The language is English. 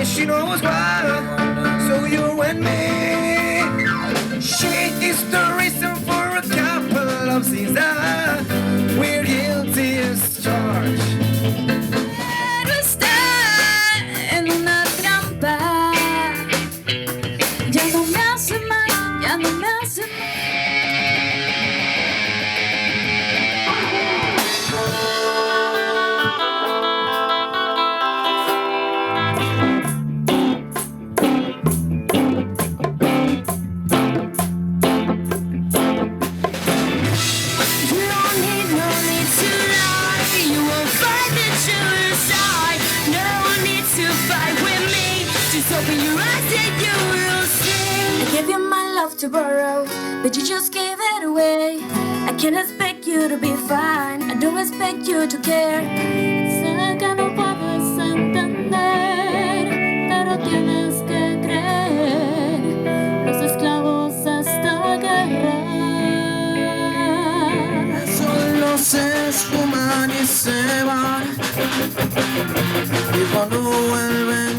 and she knows why. So you and me, she is the reason for a couple of scenes that we're guilty as charged. Pero está en una trampa. Ya no me hace mal, ya no me hace mal. Open your eyes and you will see. I gave you my love to borrow, but you just gave it away. I can't expect you to be fine, I don't expect you to care. Sé que no puedes entender, pero tienes que creer. Los esclavos a esta guerra Solo se esfuman y se van, y cuando vuelven